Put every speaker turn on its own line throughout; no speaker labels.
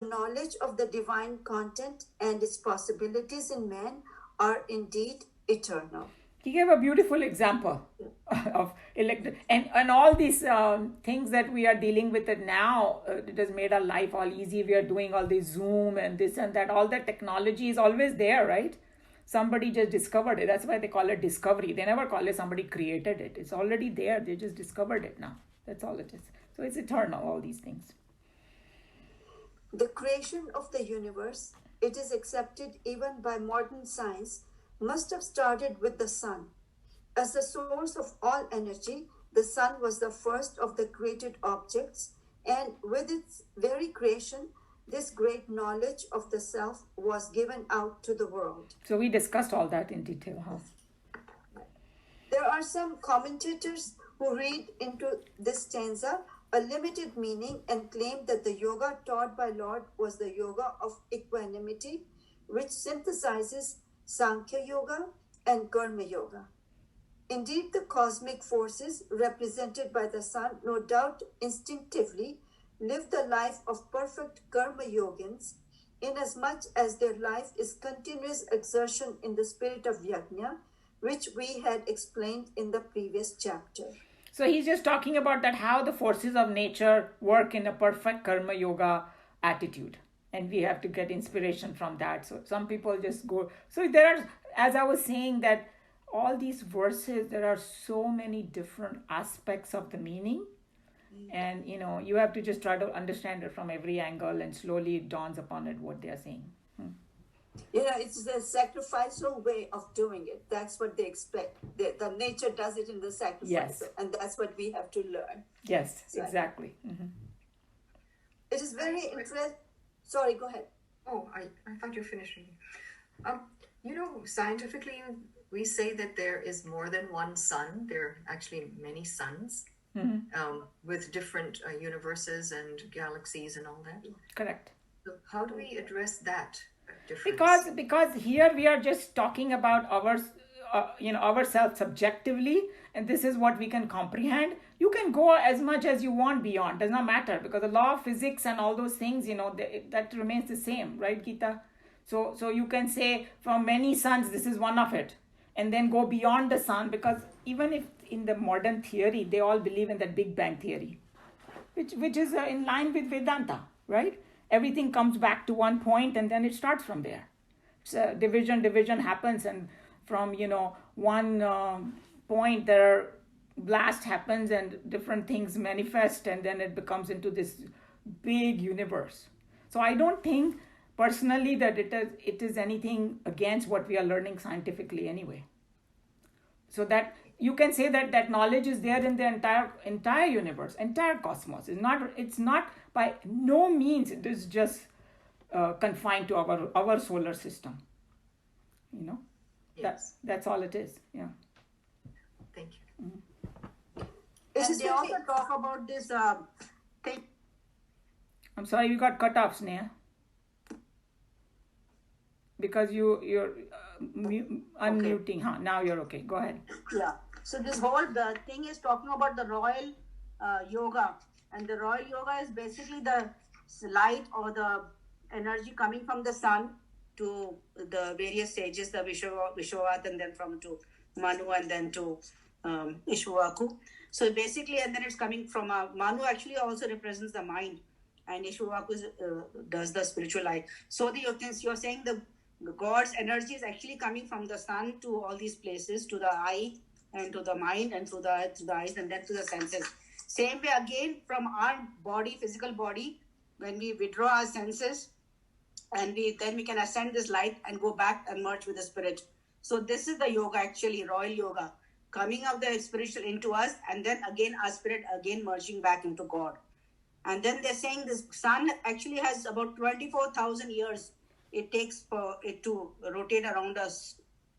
knowledge of the divine content and its possibilities in man are indeed eternal.
He gave a beautiful example of and all these things that we are dealing with it now. It has made our life all easy. We are doing all this Zoom and this and that. All that technology is always there, right? Somebody just discovered it. That's why they call it discovery. They never call it somebody created it. It's already there. They just discovered it now. That's all it is. So it's eternal, all these things.
The creation of the universe, it is accepted even by modern science, must have started with the sun. As the source of all energy, the sun was the first of the created objects, and with its very creation, this great knowledge of the self was given out to the world.
So we discussed all that in detail, huh?
There are some commentators who read into this stanza a limited meaning and claim that the yoga taught by Lord was the yoga of equanimity, which synthesizes Sankhya Yoga and Karma Yoga. Indeed, the cosmic forces represented by the sun, no doubt instinctively, live the life of perfect Karma Yogins, inasmuch as their life is continuous exertion in the spirit of Yajna, which we had explained in the previous chapter.
So he's just talking about that how the forces of nature work in a perfect karma yoga attitude. And we have to get inspiration from that. So some people just go. So there are, as I was saying, that all these verses, there are so many different aspects of the meaning. And you have to just try to understand it from every angle, and slowly it dawns upon it what they are saying.
It's the sacrificial way of doing it. That's what they expect. The nature does it in the sacrifice.
Yes.
And that's what we have to learn.
Yes, exactly. Mm-hmm.
It is very interesting. Sorry, go ahead.
Oh, I thought you were finished reading. Scientifically, we say that there is more than one sun. There are actually many suns. Mm-hmm. With different universes and galaxies and all that.
Correct.
So how do we address that difference?
Because here we are just talking about ourselves subjectively, and this is what we can comprehend. You can go as much as you want beyond, does not matter, because the law of physics and all those things, that remains the same, right, Geeta? So you can say from many suns, this is one of it, and then go beyond the sun, because even if in the modern theory, they all believe in that Big Bang theory, which is in line with Vedanta, right? Everything comes back to one point and then it starts from there. So division happens, and from one point there blast happens and different things manifest, and then it becomes into this big universe. So I don't think personally that it is anything against what we are learning scientifically anyway. So that you can say that knowledge is there in the entire universe, entire cosmos. It's not by no means it is just confined to our solar system.
Yes.
That's all it is. Yeah.
Thank you.
Mm-hmm. And they also talk about this thing.
I'm sorry, you got cut off, Sneha. Because you're unmuting.
Okay.
Huh? Now you're okay. Go ahead.
Yeah. So this whole thing is talking about the royal yoga, and the royal yoga is basically the light or the energy coming from the sun to the various stages, the Vishwavat, and then from to Manu, and then to Ishwavaku. So basically, and then it's coming from Manu actually also represents the mind, and Ishwavaku does the spiritual light. So you're saying the God's energy is actually coming from the sun to all these places, to the eye and to the mind and to the eyes and then to the senses. Same way again from our body, physical body, when we withdraw our senses, and then we can ascend this light and go back and merge with the spirit. So this is the yoga, actually, royal yoga, coming of the spiritual into us, and then again our spirit again merging back into God. And then they're saying this sun actually has about 24,000 years it takes for it to rotate around us,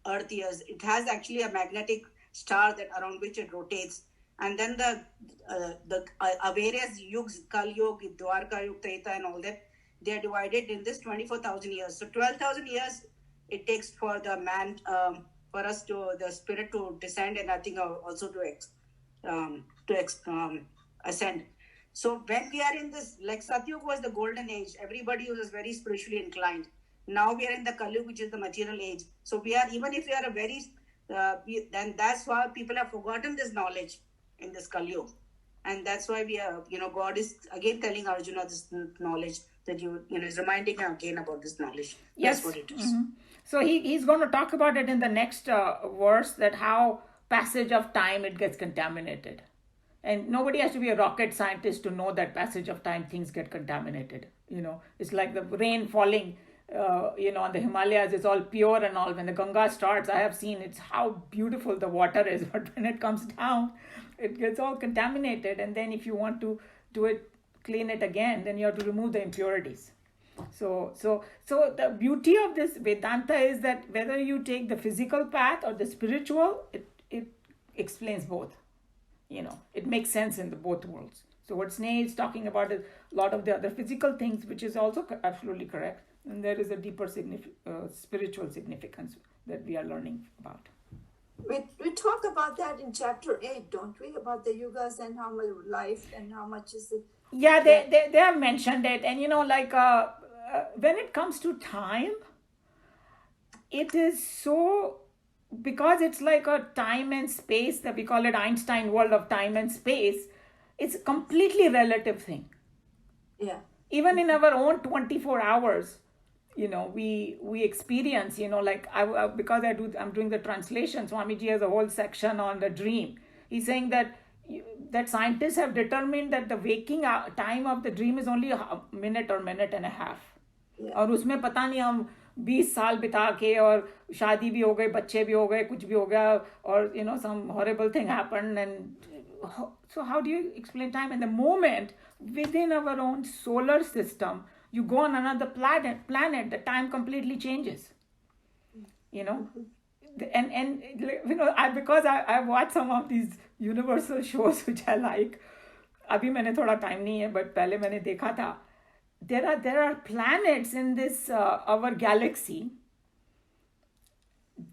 Earth years. It has actually a magnetic star that around which it rotates. And then the various yugs, Kal Yuga, Dwarka Yuga, Treta, and all that, they are divided in this 24,000 years. So 12,000 years it takes for the man, for us the spirit to descend, and I think also to ascend. So when we are in this, like Satyug was the golden age, everybody was very spiritually inclined. Now we are in the Kali, which is the material age. So we are, even if we are a very, then that's why people have forgotten this knowledge in this Kali. And that's why we are, God is again telling Arjuna this knowledge that is reminding him again about this knowledge.
Yes.
That's what it is.
Mm-hmm. So he's going to talk about it in the next verse, that how passage of time it gets contaminated. And nobody has to be a rocket scientist to know that passage of time things get contaminated. It's like the rain falling, on the Himalayas, it's all pure and all. When the Ganga starts, I have seen it's how beautiful the water is. But when it comes down, it gets all contaminated. And then if you want to do it, clean it again, then you have to remove the impurities. So the beauty of this Vedanta is that whether you take the physical path or the spiritual, it explains both. It makes sense in the both worlds. So what Sneh is talking about is a lot of the other physical things, which is also absolutely correct. And there is a deeper spiritual significance that we are learning about.
We talk about that in chapter 8, don't we? About the yugas and how much life and how much is it.
Yeah, they have mentioned it. And, when it comes to time, it is so, because it's like a time and space, that we call it Einstein world of time and space, it's a completely relative thing.
Yeah.
Even in our own 24 hours, we experience, because I'm doing the translation, Swamiji has a whole section on the dream. He's saying that scientists have determined that the waking time of the dream is only a minute or minute and a half.
Yeah.
और उसमें पता नहीं हम 20 साल बिता के और शादी भी हो गई, बच्चे भी हो गए, कुछ भी हो गया, और some horrible thing happened. And so how do you explain time? And the moment within our own solar system you go on another planet, the time completely changes. And because I watch some of these universal shows which I like. अभी मैंने थोड़ा time नहीं है, but पहले मैंने देखा था. There are planets in this our galaxy.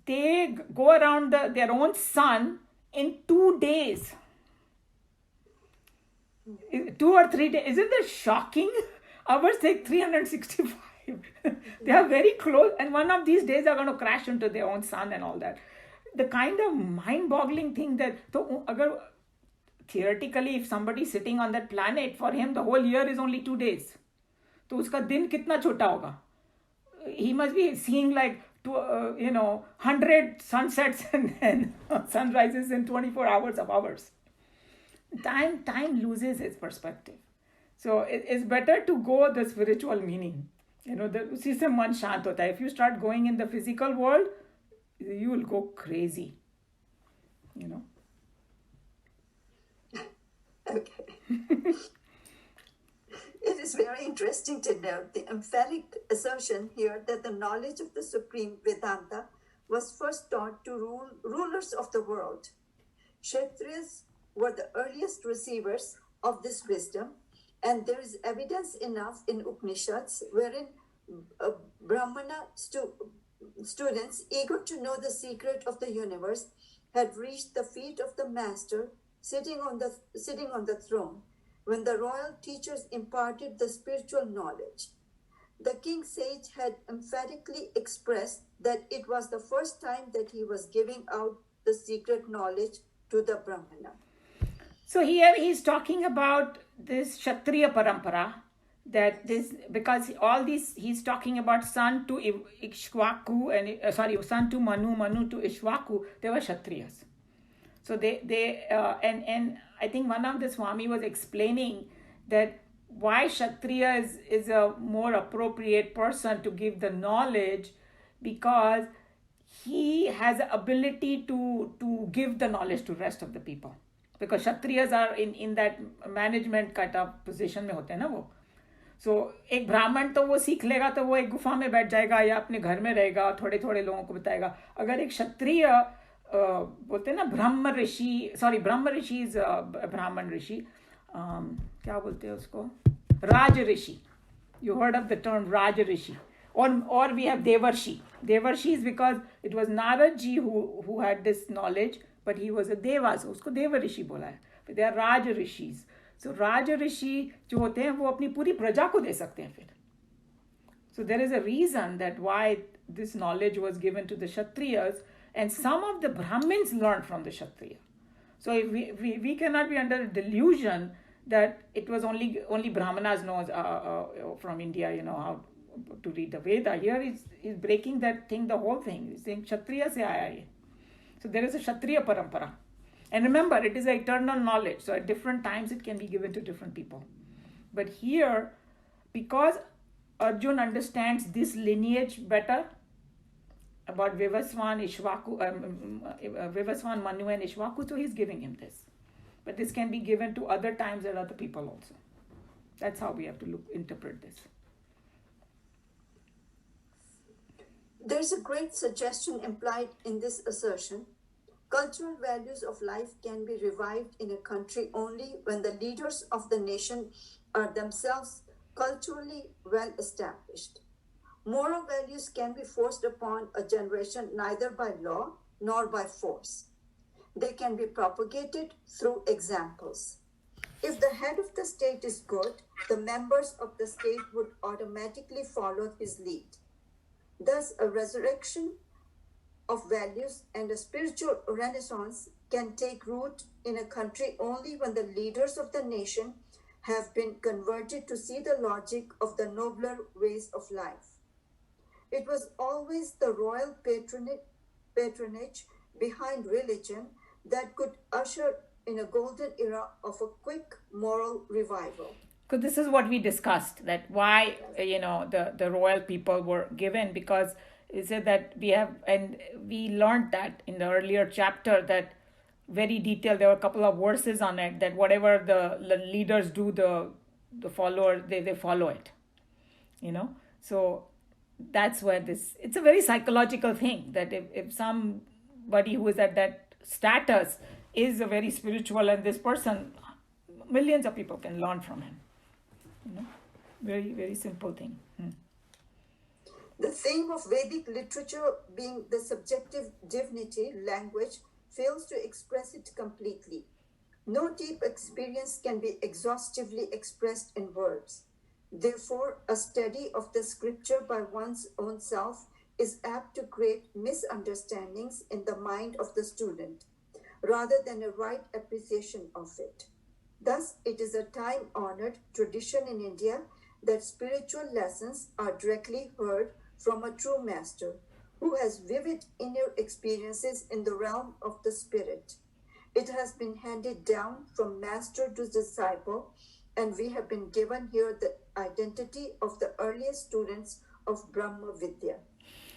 They go around their own sun in 2 days. 2 or 3 days. Isn't that shocking? Ours take 365. They are very close, and one of these days they are going to crash into their own sun and all that. The kind of mind-boggling thing that, so theoretically, if somebody is sitting on that planet, for him the whole year is only 2 days. तो उसका दिन कितना छोटा होगा? He must be seeing like 100 sunsets and sunrises in 24 hours of hours. Time loses its perspective. So it's better to go the spiritual meaning. उसी से मन शांत होता है. If you start going in the physical world, you will go crazy.
Okay. It is very interesting to note the emphatic assertion here that the knowledge of the Supreme Vedanta was first taught to rulers of the world. Kshatriyas were the earliest receivers of this wisdom, and there is evidence enough in Upanishads wherein Brahmana students eager to know the secret of the universe had reached the feet of the master sitting on the throne when the royal teachers imparted the spiritual knowledge. The king sage had emphatically expressed that it was the first time that he was giving out the secret knowledge to the Brahmana.
So here he's talking about this Kshatriya parampara, because all these, he's talking about son to Ishwaku, and son to Manu to Ishwaku, they were Kshatriyas. So and I think one of the Swami was explaining that why Kshatriya is a more appropriate person to give the knowledge, because he has the ability to give the knowledge to rest of the people. Because Kshatriyas are in that management kind of position में होते हैं ना वो. So एक ब्राह्मण तो वो सीख लेगा तो वो एक गुफा में बैठ जाएगा या अपने घर में रहेगा, थोड़े थोड़े लोगों को बताएगा. अगर एक क्षत्रिय बोलते हैं ना ब्रह्म ऋषि इज ब्राह्मण ऋषि, क्या बोलते हैं उसको, राज ऋषि. You heard of the term Raj Rishi. Or we have Devarshi. Devarshi is because it was Narad ji who had this knowledge, but he was a Deva, so usko Deva Rishi bola hai. But they are Raj Rishis. सो राज ऋषि जो होते हैं वो अपनी पूरी प्रजा को दे सकते हैं फिर. So there is a reason that why this knowledge was given to the Kshatriyas, and some of the Brahmins learned from the Kshatriya. So if we cannot be under a delusion that it was only Brahmanas knows from India, how to read the Veda. Here is breaking that thing, the whole thing. He's saying Kshatriya se aaya hai. So there is a Kshatriya parampara. And remember, it is an eternal knowledge. So at different times it can be given to different people. But here, because Arjun understands this lineage better about Vivaswan, Vivaswan, Manu and Ishwaku, so he's giving him this. But this can be given to other times and other people also. That's how we have to interpret this.
There's a great suggestion implied in this assertion. Cultural values of life can be revived in a country only when the leaders of the nation are themselves culturally well established. Moral values can be forced upon a generation neither by law nor by force. They can be propagated through examples. If the head of the state is good, the members of the state would automatically follow his lead. Thus, a resurrection of values and a spiritual renaissance can take root in a country only when the leaders of the nation have been converted to see the logic of the nobler ways of life. It was always the royal patronage behind religion that could usher in a golden era of a quick moral revival.
So this is what we discussed, that why the royal people were given, because it said that we learned that in the earlier chapter, that very detailed, there were a couple of verses on it, that whatever the leaders do, the followers, they follow it, so that's where it's a very psychological thing, that if somebody who is at that status is a very spiritual, and this person, millions of people can learn from him. Very, very simple thing.
The theme of Vedic literature being the subjective divinity, language fails to express it completely. No deep experience can be exhaustively expressed in words. Therefore, a study of the scripture by one's own self is apt to create misunderstandings in the mind of the student, rather than a right appreciation of it. Thus, it is a time-honored tradition in India that spiritual lessons are directly heard from a true master who has vivid inner experiences in the realm of the spirit. It has been handed down from master to disciple, and we have been given here the identity of the earliest students of Brahma Vidya.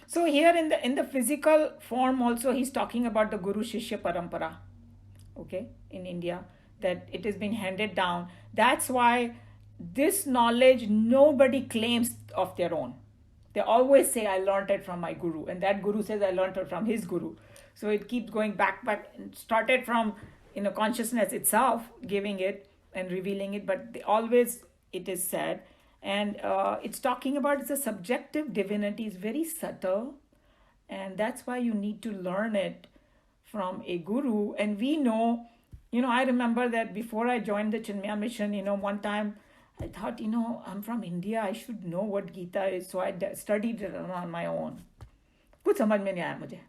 So here in the physical form also, he's talking about the Guru Shishya Parampara, okay, in India, that it has been handed down. That's why this knowledge nobody claims of their own. They always say, I learned it from my guru, and that guru says, I learned it from his guru. So it keeps going back, started from consciousness itself, giving it and revealing it, but always it is said. And it's talking about, it's a subjective divinity, it's very subtle, and that's why you need to learn it from a guru. And we know, I remember that before I joined the Chinmaya mission, one time I thought, I'm from India, I should know what Geeta is. So I studied it on my own. Kuch samajh mein nahi aaya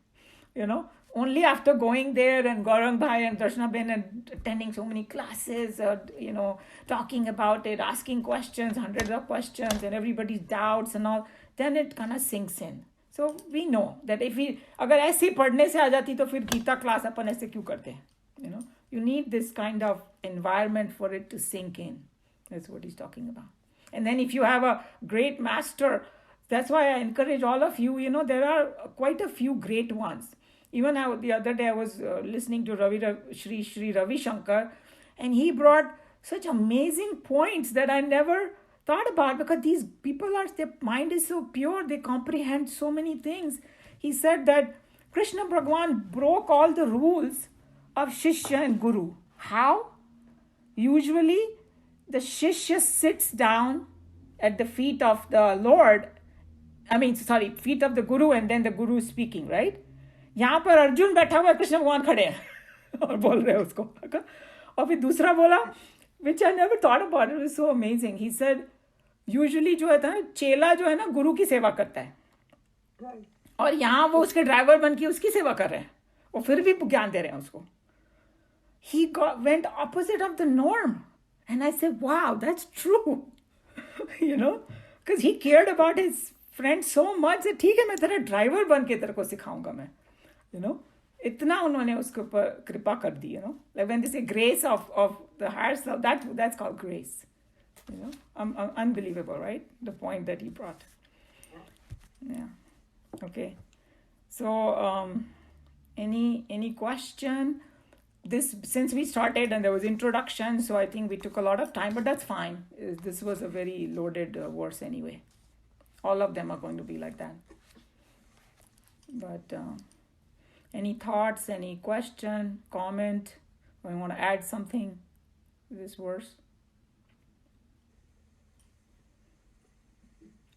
mujhe. Only after going there and Gaurang Bhai and Darshana Ben and attending so many classes, talking about it, asking questions, hundreds of questions, and everybody's doubts and all, then it kind of sinks in. So we know that अगर ऐसे ही पढ़ने से आ जाती तो फिर Gita class अपन ऐसे क्यों करते हैं? You need this kind of environment for it to sink in. That's what he's talking about. And then if you have a great master, that's why I encourage all of you, there are quite a few great ones. Even the other day I was listening to Sri Ravi Shankar, and he brought such amazing points that I never thought about, because these people their mind is so pure, they comprehend so many things. He said that Krishna Bhagwan broke all the rules of Shishya and Guru. How? Usually the Shishya sits down at the feet of the Lord, feet of the Guru, and then the Guru is speaking, right? यहाँ पर अर्जुन बैठा हुआ है, कृष्ण भगवान खड़े हैं और बोल रहे हैं उसको. और फिर दूसरा बोला, which I never thought about. It was so amazing. He said, usually जो है ना चेला जो है ना गुरु की सेवा करता है,
Right.
और यहाँ वो उसके ड्राइवर बन के उसकी सेवा कर रहे हैं, वो फिर भी ज्ञान दे रहे हैं उसको. He went opposite of the norm, and I said, wow, that's true. Because he cared about his friend so much that ठीक है मैं तेरा ड्राइवर बन के तेरे को सिखाऊंगा मैं, इतना उन्होंने उसके ऊपर कृपा कर दी. Like when they say grace of the higher self, that's called grace. Unbelievable, right? The point that he brought. Yeah. Okay. So any question? This, since we started and there was introduction, so I think we took a lot of time, but that's fine. This was a very loaded verse anyway. All of them are going to be like that. But any thoughts, any question, comment, or you want to add something to this verse?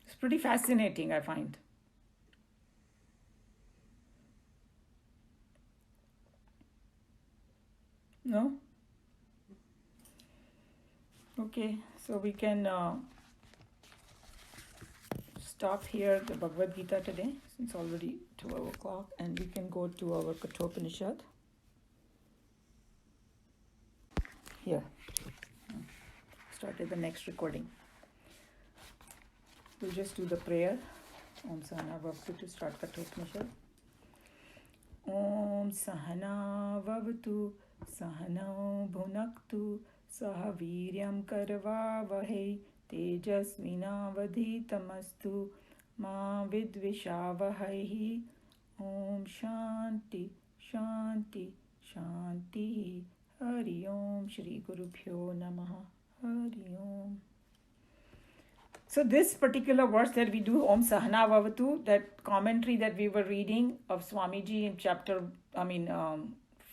It's pretty fascinating, I find. No? Okay, so we can stop here the Bhagavad Gita today, since already 12 o'clock, and we can go to our Kathopanishad. Here. Started the next recording. We'll just do the prayer. Om Sahana Vavtu to start Kathopanishad. Om Sahana Vavtu Sahano Bhunaktu Saha Viryam Karva Vahe Tejasvinavadhitamastu Ma Vidvishavahaihi. Om Shanti Shanti Shanti. Hari Om Shri Guru Pyo Namaha. Hari Om. So this particular verse that we do, Om Sahana Vavatu, that commentary that we were reading of Swamiji in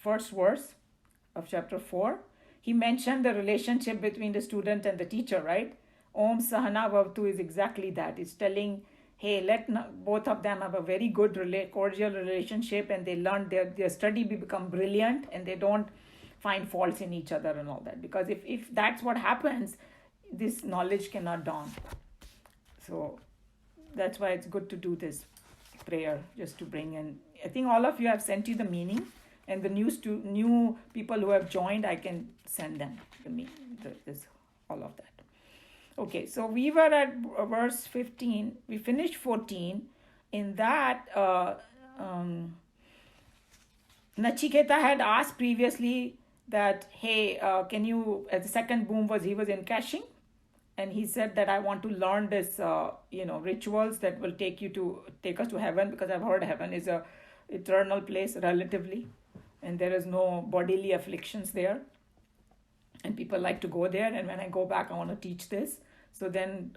first verse of chapter 4, he mentioned the relationship between the student and the teacher, right? Om Sahana Vavatu is exactly that. It's telling, hey, let both of them have a very good, cordial relationship, and they learn their study become brilliant, and they don't find faults in each other and all that. Because if that's what happens, this knowledge cannot dawn. So that's why it's good to do this prayer, just to bring in. I think all of you have sent you the meaning, and the new people who have joined, I can send them all of that. Okay, so we were at verse 15. We finished 14. In that, Nachiketa had asked previously that, hey, can you, the second boom was he was in caching, and he said that I want to learn this, rituals that will take us to heaven, because I've heard heaven is a eternal place relatively, and there is no bodily afflictions there, and people like to go there. And when I go back, I want to teach this. So then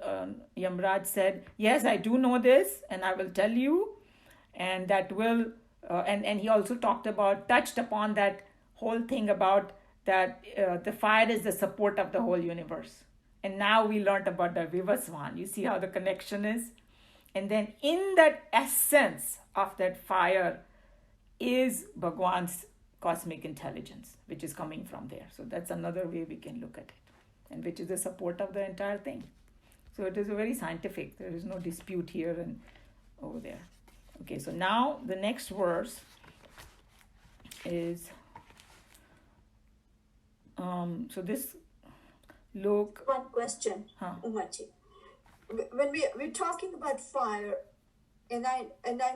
Yamraj said, yes, I do know this, and I will tell you, and that will, and he also touched upon that whole thing about that the fire is the support of the whole universe. And now we learned about the Vivaswan. You see how the connection is? And then in that essence of that fire is Bhagwan's cosmic intelligence, which is coming from there. So that's another way we can look at it, and which is the support of the entire thing. So it is a very scientific. There is no dispute here and over there. Okay, so now the next verse is, so this look.
One question, Umaji. When we're talking about fire, and I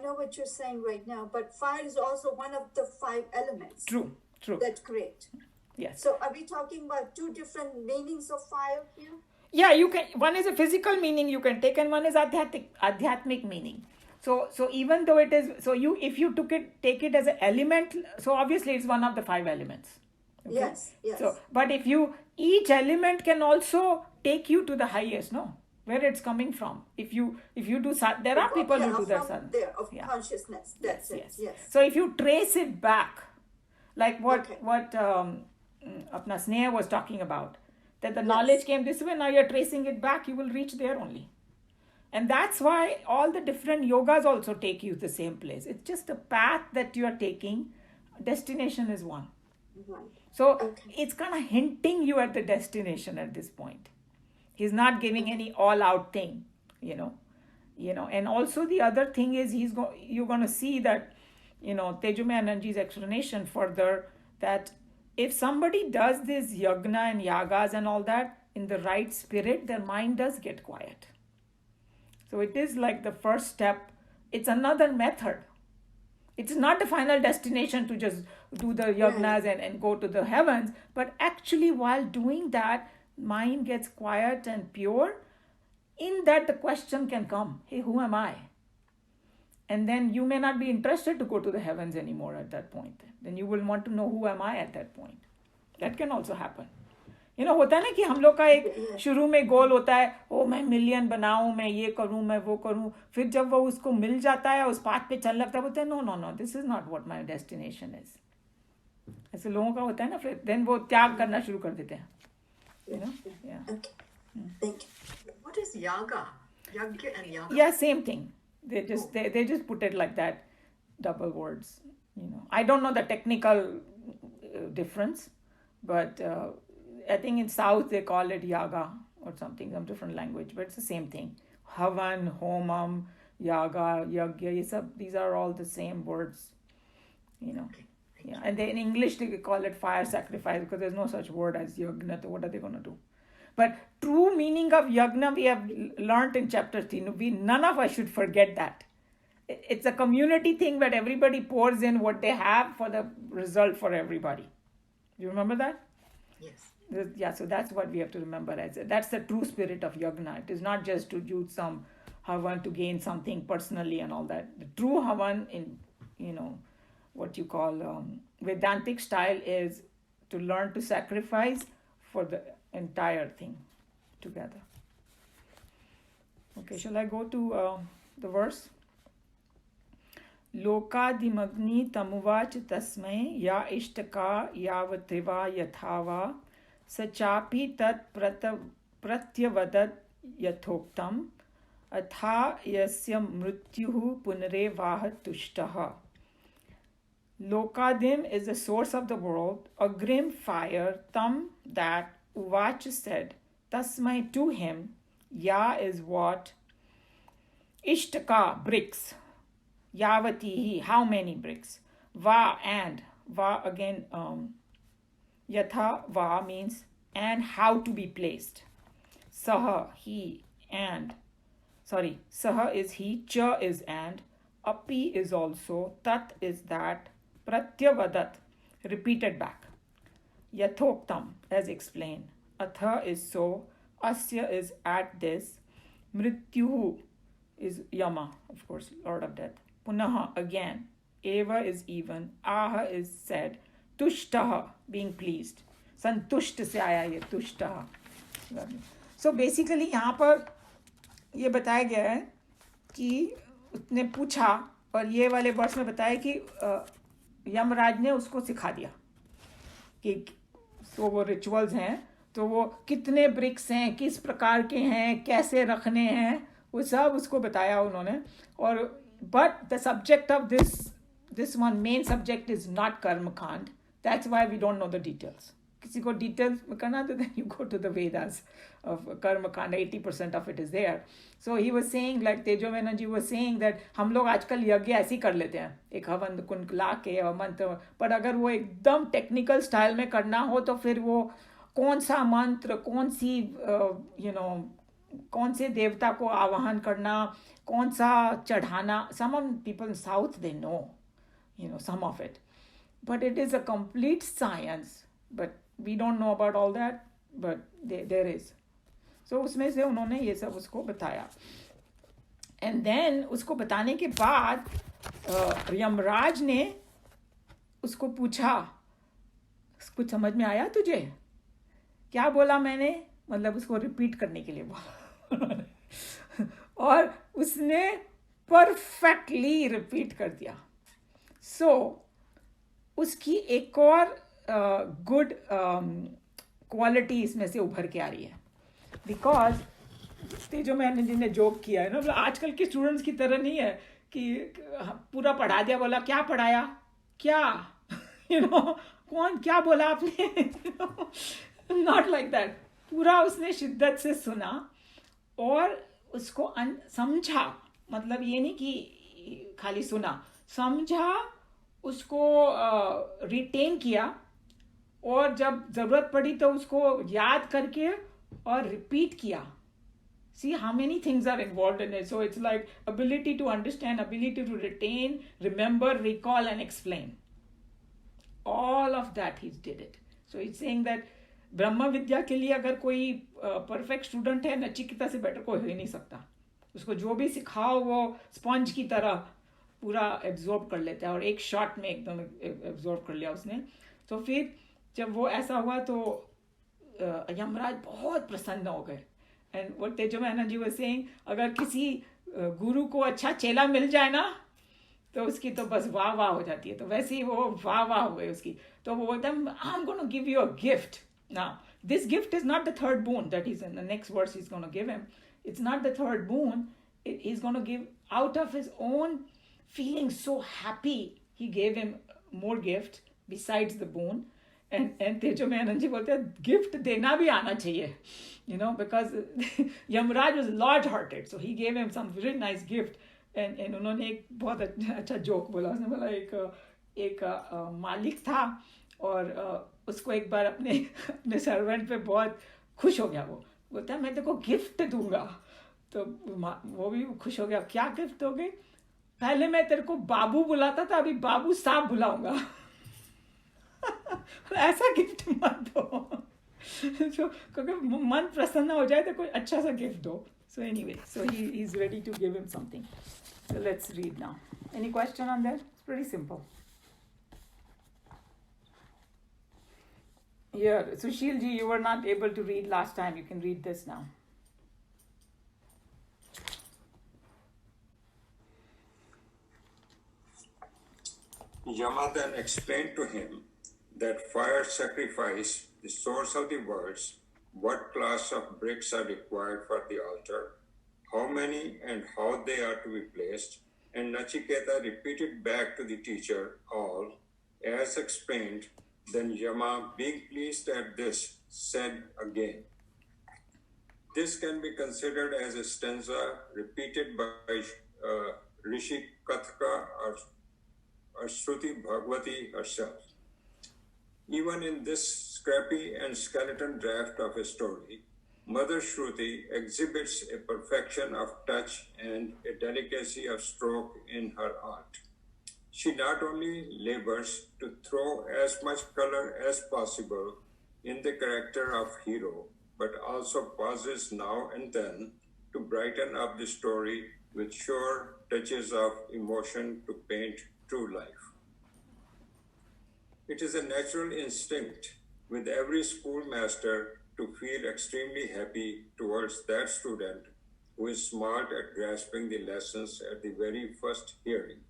know what you're saying right now, but fire is also one of the 5 elements.
True.
That create.
Yes.
So are we talking about 2 different meanings of fire here?
Yeah, you can. One is a physical meaning you can take, and one is adhyatmic meaning. So even though it is, so if you take it as an element, so obviously it's one of the 5 elements. Okay?
Yes.
So, but each element can also take you to the highest, no? Where it's coming from. If you do, there are people who do that.
Consciousness. That's it. Yes.
So if you trace it back, like what Apna Sneha was talking about, that the knowledge came this way, now you're tracing it back, you will reach there only. And that's why all the different yogas also take you to the same place. It's just a path that you are taking. Destination is one.
Right.
So
Okay.
it's kind of hinting you at the destination at this point. He's not giving any all-out thing, you know. And also the other thing is you're going to see that, Tejumaya Anandji's explanation further, that if somebody does this yagna and yagas and all that in the right spirit, their mind does get quiet. So it is like the first step. It's another method. It's not the final destination to just do the yagnas and go to the heavens, but actually while doing that, mind gets quiet and pure. In that, the question can come, hey, who am I? And then you may not be interested to go to the heavens anymore at that point. Then you will want to know, who am I at that point? That can also happen. होता है ना कि हम लोग का एक शुरू में गोल होता है, ओ मैं मिलियन बनाऊं, मैं ये करूं, मैं वो करूं. फिर जब वो उसको मिल जाता है, उस पाथ पे चल लगता है, बोलते हैं no, this is not what my destination is. ऐसे लोगों का होता है ना, फिर देन वो त्याग करना शुरू कर देते हैं.
Okay. Thank you.
What is yaga? Yagya and yaga.
Yeah, same thing. They just put it like that, double words. I don't know the technical difference, but I think in South they call it yaga or something, some different language, but it's the same thing. Havan, homam, yaga, yagya, these are all the same words.
Okay.
Yeah, and in English they call it fire sacrifice because there's no such word as yagna. So what are they going to do? But true meaning of yagna we have learnt in chapter 3. None of us should forget that. It's a community thing where everybody pours in what they have for the result for everybody. Do you remember that?
Yes.
Yeah, so that's what we have to remember. That's the true spirit of yagna. It is not just to use some havan to gain something personally and all that. The true havan in, what you call Vedantic style is to learn to sacrifice for the entire thing together. Okay, shall I go to the verse? Lokadimagni tamuvach tasmai ya ishtaka yavatriva yathava sachapi tat pratyavadat yathoktam atha yasya mrityuhu punarevaha tushtaha. Lokadim is the source of the world, a grim fire, tam that, uvach said, tasmai to him, ya is what, ishtaka bricks, yavatihi how many bricks, va and, va again, yatha va means and how to be placed, saha he and, saha is he, cha is and, api is also, tat is that, pratyavadat repeated back, yathoktam as explained, atha is so, asya is at this, mrityuhu is yama, of course, lord of death, punaha again, eva is even, aha is said, tushtaha being pleased, santusht se aaya ye tushtaha. So basically यहाँ पर ये बताया गया है कि उसने पूछा और ये वाले वर्ष में बताया कि यमराज ने उसको सिखा दिया कि तो वो रिचुअल्स हैं, तो वो कितने ब्रिक्स हैं, किस प्रकार के हैं, कैसे रखने हैं, वो सब उसको बताया उन्होंने. और but the subject of this one main subject is not karmakanda. That's why we don't know the details. किसी को डिटेल्स में करना तो then you go to the Vedas of karmakanda. 80% of it is there. So he was saying, like Tejumaya Anandji was saying, that हम लोग आजकल यज्ञ ऐसे ही कर लेते हैं, एक हवन कुंड ला के और मंत्र, पर अगर वो एकदम टेक्निकल स्टाइल में करना हो तो फिर वो कौन सा मंत्र, कौन सी कौन से देवता को आवाहन करना, कौन सा चढ़ाना. Some of people in South they know, some of it, but it is a complete science. But we don't know about all that, but there is. So उसमें से उन्होंने ये सब उसको बताया. And then उसको बताने के बाद यमराज ने उसको पूछा, कुछ समझ में आया तुझे? क्या बोला मैंने? मतलब उसको रिपीट करने के लिए बोला. और उसने परफेक्टली रिपीट कर दिया. So उसकी एक और गुड क्वालिटी इसमें से उभर के आ रही है. बिकॉज तेजोमय आनंद जी ने जोक किया है ना, मतलब आजकल के स्टूडेंट्स की तरह नहीं है कि पूरा पढ़ा दिया, बोला क्या पढ़ाया क्या कौन क्या बोला आपने, नॉट लाइक दैट. पूरा उसने शिद्दत से सुना और उसको समझा. मतलब ये नहीं कि खाली सुना, समझा, उसको रिटेन किया, और जब ज़रूरत पड़ी तो उसको याद करके और रिपीट किया. See how many things are involved in it. So it's like ability to understand, ability to retain, remember, recall, and explain. All of that he did it. So he's saying that ब्रह्म विद्या के लिए अगर कोई perfect student है, नचिकेता से better कोई हो ही नहीं सकता. उसको जो भी सिखाओ वो स्पंज की तरह पूरा एब्जॉर्ब कर लेता है, और एक शॉट में एकदम एब्जॉर्ब कर लिया उसने. तो फिर जब वो ऐसा हुआ तो यमराज बहुत प्रसन्न हो गए. And what Tejomayananda ji was saying, अगर किसी गुरु को अच्छा चेला मिल जाए ना, तो उसकी तो बस वाह वाह हो जाती है. तो वैसे ही वो वाह वाह हो गई उसकी. तो वो बोलता है, I am gonna give you a gift. Now this gift is not the third boon that he's in the next verse he's going to give him. It's not the third boon. He's going to give out of his own feeling so happy. He gave him more gift besides the boon. And तेजो में आनंद जी बोलते हैं gift देना भी आना चाहिए, because Yamraj was large hearted, so he gave him some really nice gift. And उन्होंने एक बहुत अच्छा जोक बोला. उसने बोला एक मालिक था, और उसको एक बार अपने सर्वेंट पे बहुत खुश हो गया. वो बोलता है मैं तेरे को गिफ्ट दूंगा. तो वो भी खुश हो गया. क्या गिफ्ट दोगे? पहले मैं तेरे को बाबू बुलाता था, अभी बाबू साहब बुलाऊंगा. ऐसा गिफ्ट मत दो. क्योंकि मन प्रसन्न हो जाए तो कोई अच्छा सा गिफ्ट दो. So anyway, so he is ready to give him something. So let's read now. Any question on that? It's pretty simple. Yeah, Sushil ji, you were not able to read last time. You can read this now.
Yama then explained to him that fire sacrifice, the source of the words, what class of bricks are required for the altar, how many and how they are to be placed, and Nachiketa repeated back to the teacher all as explained. Then Yama, being pleased at this, said again. This can be considered as a stanza repeated by Rishi Kathaka or Shruti Bhagavati herself. Even in this scrappy and skeleton draft of a story, Mother Shruti exhibits a perfection of touch and a delicacy of stroke in her art. She not only labors to throw as much color as possible in the character of hero, but also pauses now and then to brighten up the story with sure touches of emotion to paint true life. It is a natural instinct with every schoolmaster to feel extremely happy towards that student who is smart at grasping the lessons at the very first hearing.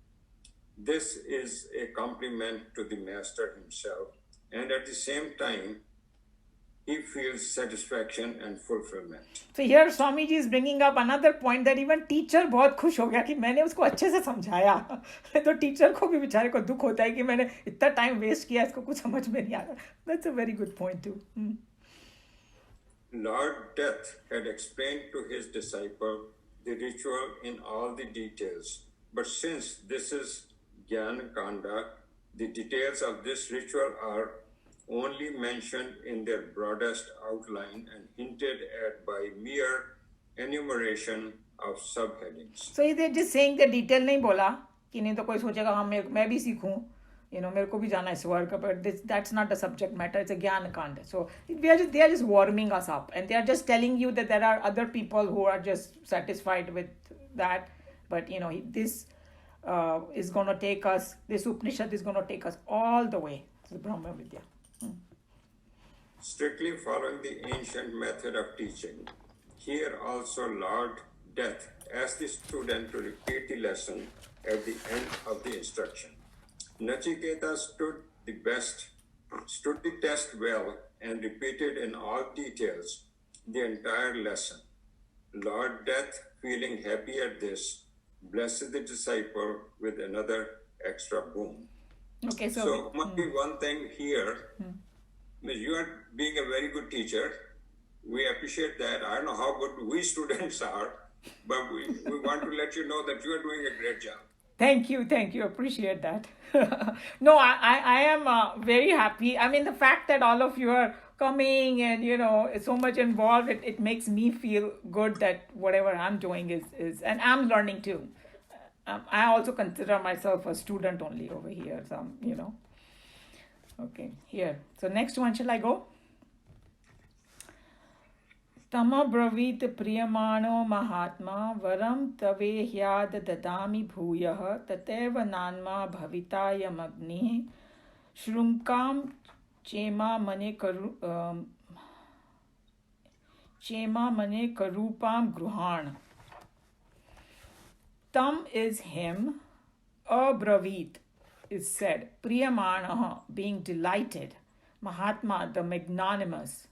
This is a compliment to the master himself, and at the same time, he feels satisfaction and fulfillment.
So here Swamiji is bringing up another point that even teacher बहुत खुश हो गया कि मैंने उसको अच्छे से समझाया. तो टीचर को भी बेचारे को दुख होता है कि मैंने इतना टाइम वेस्ट किया, इसको कुछ समझ में नहीं आ रहा. That's a very good point too.
Lord Death had explained to his disciple the ritual in all the details, but since this is Gyan Kanda, the details of this ritual are only mentioned in their broadest outline and hinted at by mere enumeration of subheadings.
So they're just saying the detail नहीं बोला कि नहीं तो कोई सोचेगा हाँ मैं भी सीखूं, मेरे को भी जाना है स्वर्ग, but that's not the subject matter. It's a Gyan Kanda. So they are just warming us up, and they are just telling you that there are other people who are just satisfied with that, but this is going to take us, this Upanishad is going to take us all the way to the Brahma Vidya.
Strictly following the ancient method of teaching, here also Lord Death asked the student to repeat the lesson at the end of the instruction. Nachiketa stood the test well and repeated in all details the entire lesson. Lord Death, feeling happy at this, blessed the disciple with another extra boon.
Okay, so
So, maybe one thing here, you are being a very good teacher. We appreciate that. I don't know how good we students are, but we want to let you know that you are doing a great job.
thank you, appreciate that. No, I am very happy. I mean, the fact that all of you are coming and so much involved, it makes me feel good that whatever I'm doing is and I'm learning too. I also consider myself a student only over here. So. Okay, here. So next one, shall I go? तमब्रवीत् प्रियमाणो महात्मा वरं तवे ह्याद ददामि भूयः तथैव नान्मा भवितायमग्निः शृङ्कां चेमा मने करूपां गृहाण. Tam is him, abravit is said, priyamanaha, being delighted, Mahatma, the magnanimous,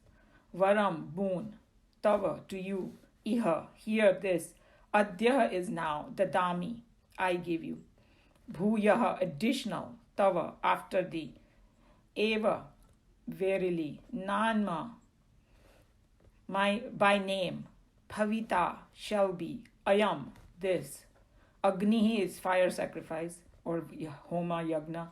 varam, boon, tava, to you, iha, hear this, adya is now, dadami, I give you, bhuyaha, additional, tava, after thee, eva, verily, nanma, by name, bhavita, shall be, ayam, this, Agni is fire sacrifice or Homa Yagna.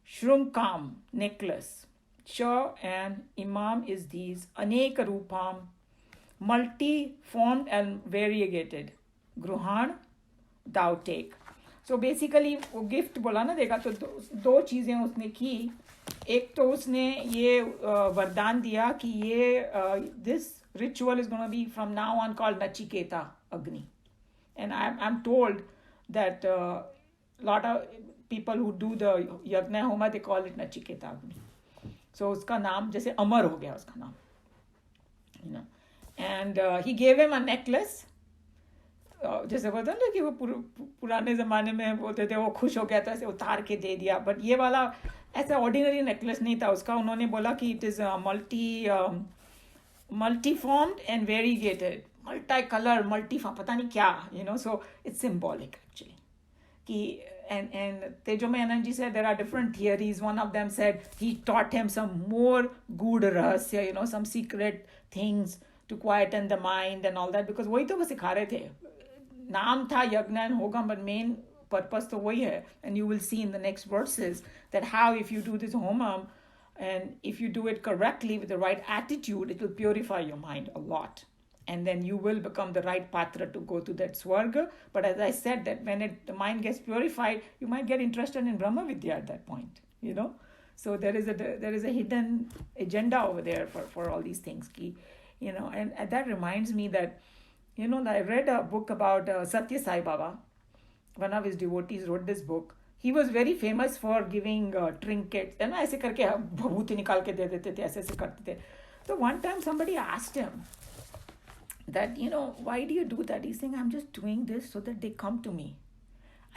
Shrunkam, necklace. Cha and Imam is these. Aneka Rupam, multi-formed and variegated. Gruhan, thou take. So basically वो gift बोला ना देखा तो दो चीज़ें उसने की. एक तो उसने ये वरदान दिया कि ये this ritual is going to be from now on called Nachiketa Agni. And I'm told that a lot of people who do the Yagna Homa, they call it Nachiketa Agni. So उसका नाम जैसे अमर हो गया उसका नाम. And he gave him a necklace. जैसे बोलते हैं ना कि वो पुराने ज़माने में बोलते थे वो खुश हो गया तो ऐसे उतार के दे दिया. बट ये वाला ऐसा ऑर्डिनरी नेकलेस नहीं था उसका. उन्होंने बोला कि it is multi-formed and variegated. Multi-color, multi-form, पता नहीं क्या, so it's symbolic actually. And Tejome Anandji said there are different theories. One of them said he taught him some more good rahasya, some secret things to quieten the mind and all that, because वही तो वो सिखा रहे थे. नाम था यज्ञ and होगम, but main purpose तो वही है. And you will see in the next verses that how if you do this homam and if you do it correctly with the right attitude, it will purify your mind a lot. And then you will become the right patra to go to that swarga. But as I said, that when the mind gets purified, you might get interested in Brahma Vidya at that point, So there is a hidden agenda over there for all these things, and that reminds me that, I read a book about Satya Sai Baba. One of his devotees wrote this book. He was very famous for giving trinkets. And ऐसे करके भभूति निकाल के दे देते थे, ऐसे करते थे. So one time somebody asked him that, why do you do that? He's saying, I'm just doing this so that they come to me.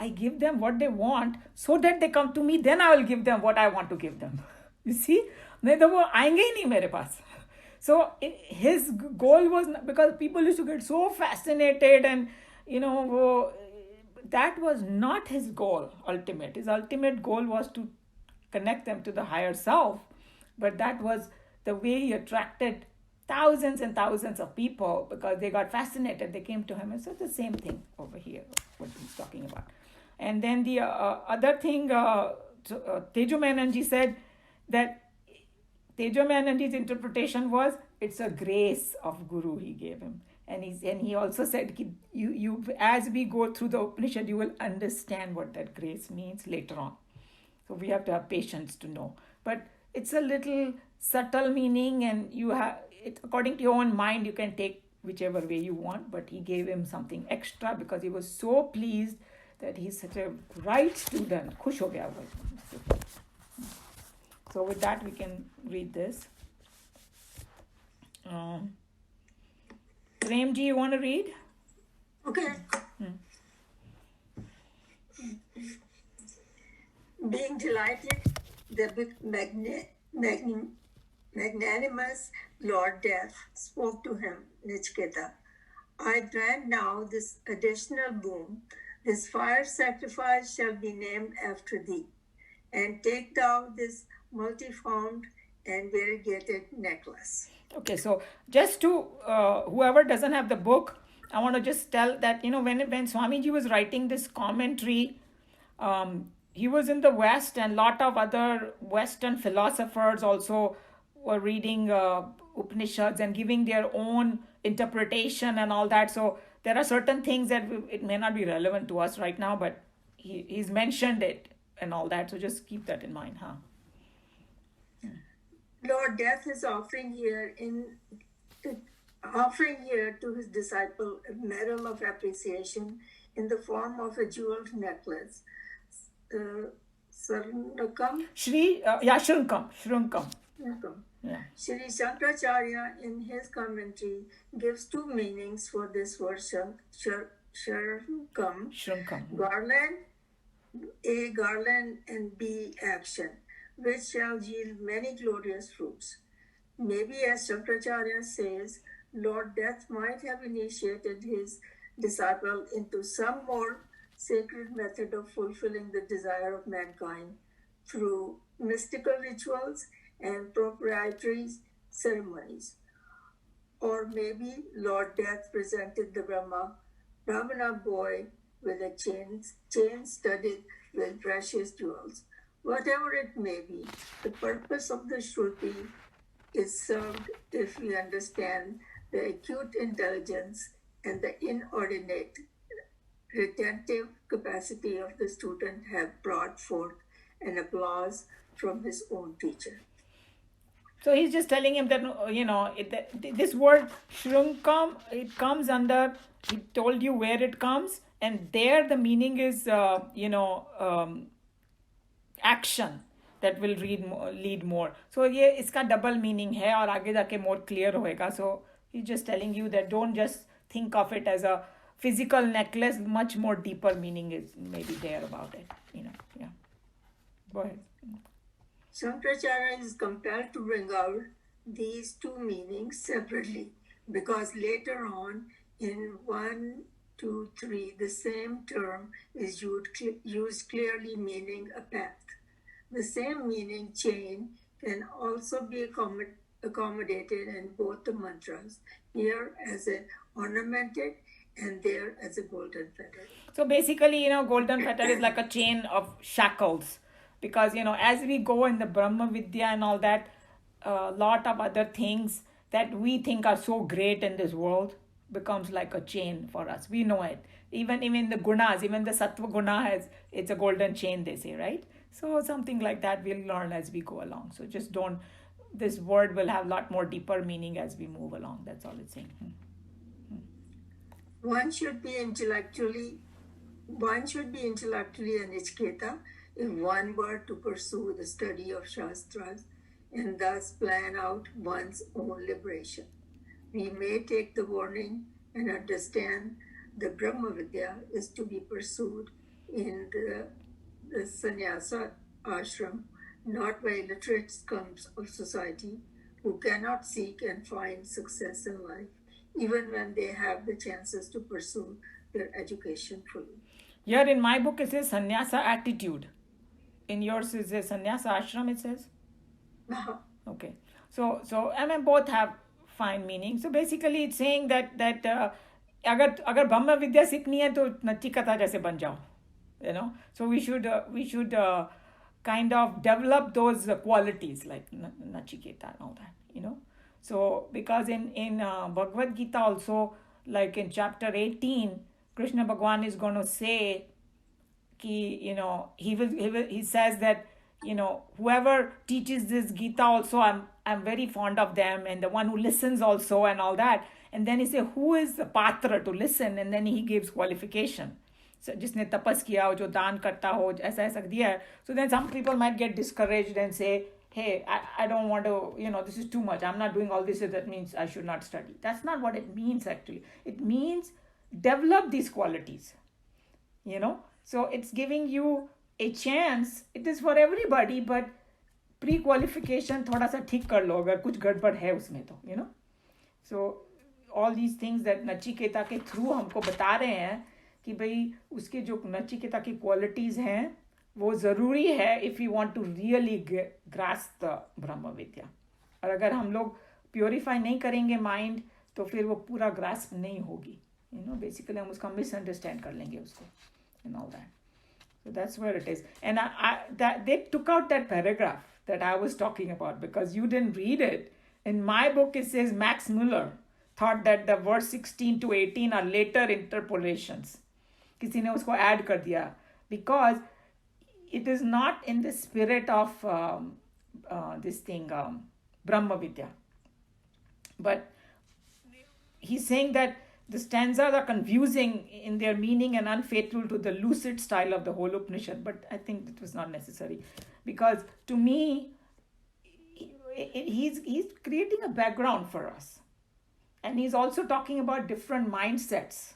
I give them what they want so that they come to me, then I will give them what I want to give them. You see? नहीं तो वो आएंगे ही नहीं मेरे पास. So his goal was, because people used to get so fascinated and, that was not his goal ultimate. His ultimate goal was to connect them to the higher self. But that was the way he attracted thousands and thousands of people, because they got fascinated. They came to him. And so it's the same thing over here, what he's talking about. And then the other thing, Tejome Anandji said that Tejome Anandji's interpretation was it's a grace of Guru he gave him. And he also said, you as we go through the Upanishad, you will understand what that grace means later on. So we have to have patience to know. But it's a little subtle meaning, and you have it according to your own mind. You can take whichever way you want. But he gave him something extra because he was so pleased that he's such a bright student. Khush ho gaya wo. So with that, we can read this. Premji, you want to read?
Okay. Being delighted, the magnanimous Lord Death spoke to him, Nachiketa. I grant now this additional boon. This fire sacrifice shall be named after thee. and take thou this multiformed and variegated necklace.
Okay, so just to whoever doesn't have the book, I want to just tell that when Swamiji was writing this commentary, he was in the West, and lot of other Western philosophers also were reading Upanishads and giving their own interpretation and all that. So there are certain things that it may not be relevant to us right now, but he's mentioned it and all that. So just keep that in mind, huh?
Lord Death is offering here to his disciple a medal of appreciation in the form of a jeweled necklace. Sarnakam.
Shrunkam. Yeah.
Shri Shankaracharya in his commentary gives two meanings for this word Shrunkam. Garland, and B, action, which shall yield many glorious fruits. Maybe, as Shankaracharya says, Lord Death might have initiated his disciple into some more sacred method of fulfilling the desire of mankind through mystical rituals and proprietary ceremonies. Or maybe Lord Death presented the Brahmana boy with a chain studded with precious jewels. Whatever it may be, the purpose of the Shruti is served if we understand the acute intelligence and the inordinate retentive capacity of the student have brought forth an applause from his own teacher.
So he's just telling him that, this word shrunkam, it comes under, he told you where it comes, and there the meaning is, action that will lead more. So ये इसका double meaning है और आगे जाके more clear होएगा. So he's just telling you that don't just think of it as a physical necklace, much more deeper meaning is maybe there about it. Yeah. Go ahead.
Shankaracharya is compelled to bring out these two meanings separately because later on in 1, 2, 3, the same term is used clearly meaning a path. The same meaning chain can also be accommodated in both the mantras, here as an ornamented and there as a golden fetter.
So basically, golden fetter is like a chain of shackles. Because, as we go in the Brahma Vidya and all that, a lot of other things that we think are so great in this world becomes like a chain for us. We know it. Even the gunas, even the sattva guna it's a golden chain, they say, right? So something like that we'll learn as we go along. So just this word will have a lot more deeper meaning as we move along. That's all it's saying.
One should be intellectually a Nichketa if one were to pursue the study of Shastras and thus plan out one's own liberation. We may take the warning and understand the Brahma Vidya is to be pursued in the sannyasa ashram, not by illiterate scums of society who cannot seek and find success in life, even when they have the chances to pursue their education fully.
Here in my book it says sannyasa attitude. In yours is a sannyasa ashram, it says? Okay. So both have fine meaning. So basically it's saying that अगर ब्रह्म विद्या सीखनी है तो नचिकेता जैसे बन जाओ. So we should kind of develop those qualities like Nachiketa and all that. So because in Bhagavad Gita also, like in chapter 18, Krishna Bhagwan is going to say he says that whoever teaches this Gita also, I'm very fond of them, and the one who listens also and all that. And then he says who is the patra to listen, and then he gives qualification. So जिसने तपस किया हो, जो दान करता हो, ऐसा ऐसा दिया है. So then some people might get discouraged and say, hey, I don't want to, this is too much, I'm not doing all this, so that means I should not study. That's not what it means actually. It means develop these qualities. So it's giving you a chance. It is for everybody, but pre-qualification थोड़ा सा ठीक कर लो अगर कुछ गड़बड़ है उसमें तो. So all these things that Nachiketa के थ्रू हमको बता रहे हैं कि भाई उसके जो नचिकेता की क्वालिटीज़ हैं वो ज़रूरी है if we want to really grasp the ब्रह्म विद्या. और अगर हम लोग प्योरीफाई नहीं करेंगे माइंड तो फिर वो पूरा ग्रास्प नहीं होगी. बेसिकली हम उसका मिसअंडरस्टैंड कर लेंगे उसको and all that. So that's where it is. And they took out that paragraph that I was talking about because you didn't read it. In my book, it says Max Muller thought that the verse 16 to 18 are later interpolations. किसी ने उसको add कर दिया because it is not in the spirit of this thing, Brahma Vidya. But he's saying that the stanzas are confusing in their meaning and unfaithful to the lucid style of the whole Upanishad. But I think it was not necessary because to me, he's creating a background for us. And he's also talking about different mindsets,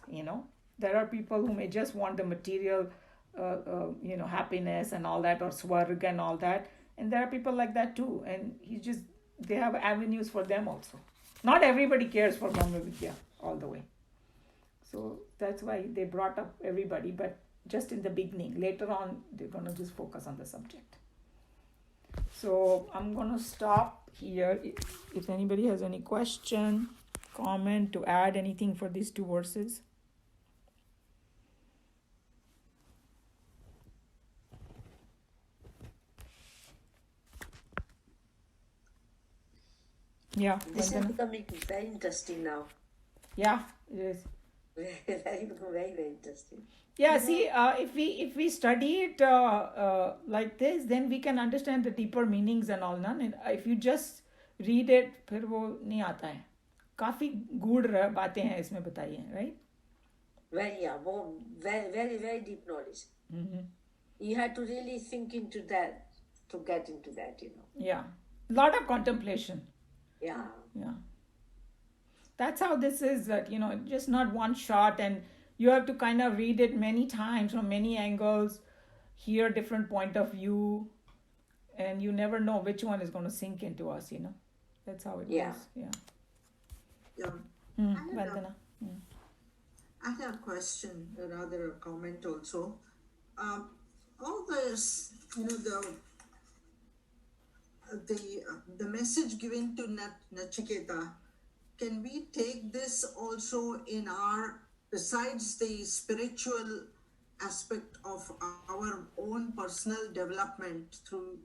There are people who may just want the material, happiness and all that, or swarg and all that. And there are people like that too. And they have avenues for them also. Not everybody cares for Brahma Vidya all the way. So that's why they brought up everybody, but just in the beginning. Later on, they're going to just focus on the subject. So I'm going to stop here. If anybody has any question, comment, to add anything for these two verses. Yeah.
This is becoming very interesting now.
Yeah, it is.
Very, very interesting.
Yeah, see, if we study it like this, then we can understand the deeper meanings and all. And if you just read it, फिर वो नहीं आता है. काफी गूढ़ बातें हैं इसमें बताई हैं, right?
Very, very deep knowledge.
Mm-hmm.
You had to really think into that to get into that,
Yeah, a lot of contemplation.
Yeah.
That's how this is, that just not one shot, and you have to kind of read it many times from many angles, hear different point of view, and you never know which one is going to sink into us. That's how it goes.
Yeah.
Vandana.
I had a question, rather a comment also. All this, the message given to Nachiketa, can we take this also in besides the spiritual aspect of our own personal development, through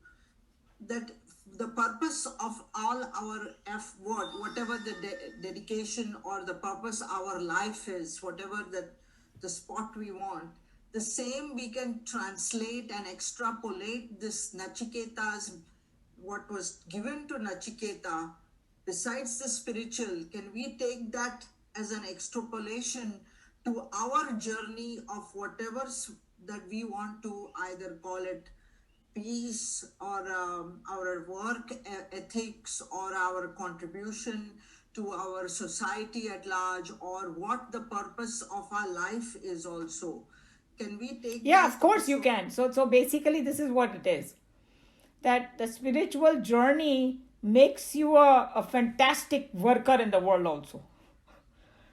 that the purpose of all our whatever the dedication or the purpose our life is, whatever the spot we want, the same we can translate and extrapolate this Nachiketa's, what was given to Nachiketa, besides the spiritual, can we take that as an extrapolation to our journey of whatever that we want to either call it peace or our work ethics or our contribution to our society at large, or what the purpose of our life is also? Can we take
Of course you can. So basically this is what it is. That the spiritual journey makes you a fantastic worker in the world also.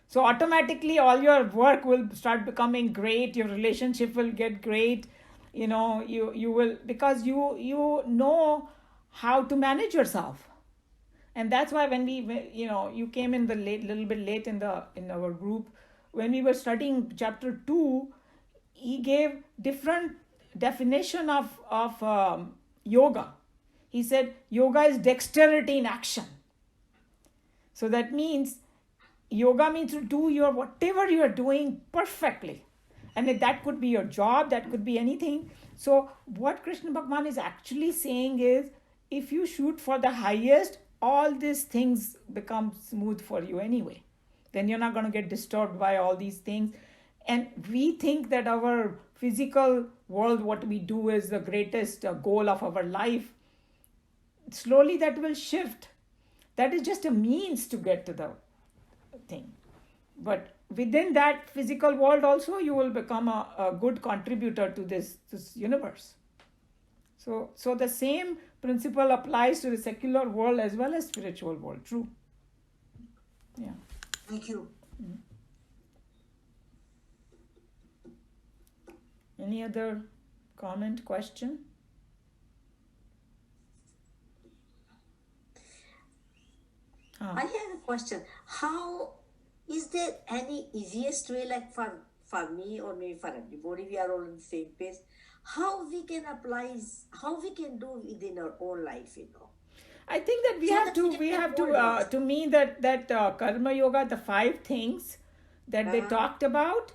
So automatically all your work will start becoming great, your relationship will get great, you will, because you know how to manage yourself. And that's why when you came in little bit late in our group, when we were studying chapter 2, he gave different definition of yoga. He said yoga is dexterity in action. So that means yoga means to do whatever you are doing perfectly. And that could be your job, that could be anything. So what Krishna Bhagavan is actually saying is, if you shoot for the highest, all these things become smooth for you anyway. Then you're not going to get disturbed by all these things. And we think that our physical world, what we do is the greatest goal of our life. Slowly that will shift. That is just a means to get to the thing. But within that physical world also, you will become a good contributor to this universe. So the same principle applies to the secular world as well as spiritual world. True. Yeah.
Thank you.
Any other comment, question?
I have a question. How is there any easiest way, like for me or maybe for everybody, we are all on the same page? How we can apply, how we can do within our own life,
I think that we
So
have
that
to
we
we
can
have
hold on.
to me that karma yoga, the 5 things that they talked about,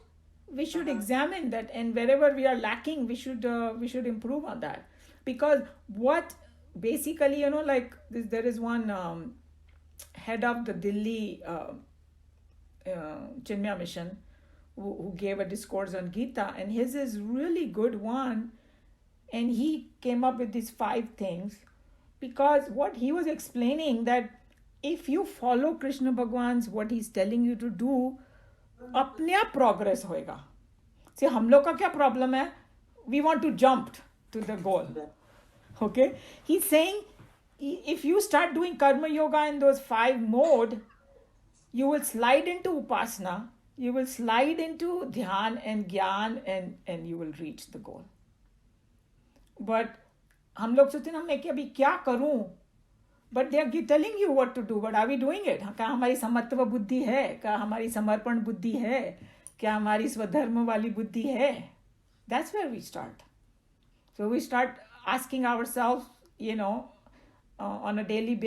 we should examine that, and wherever we are lacking, we should improve on that. Because what basically, like this, there is one head of the Delhi Chinmaya mission who gave a discourse on Geeta, and his is really good one, and he came up with these 5 things, because what he was explaining, that if you follow Krishna Bhagwan's what he's telling you to do, अपने आप progress होएगा. See, हम लोग का क्या problem है? We want to jump to the goal. Okay? He's saying, if you start doing karma yoga in those 5 mode, you will slide into upasana, you will slide into dhyan and gyan, and you will reach the goal. But हम लोग सोचते हैं मैं अभी क्या करूं, but they are telling you what to do, but are we doing it? क्या हमारी समत्व बुद्धि है, क्या हमारी समर्पण बुद्धि है, क्या हमारी स्वधर्म वाली बुद्धि है? That's where we start. So we start asking ourselves, on a daily basis,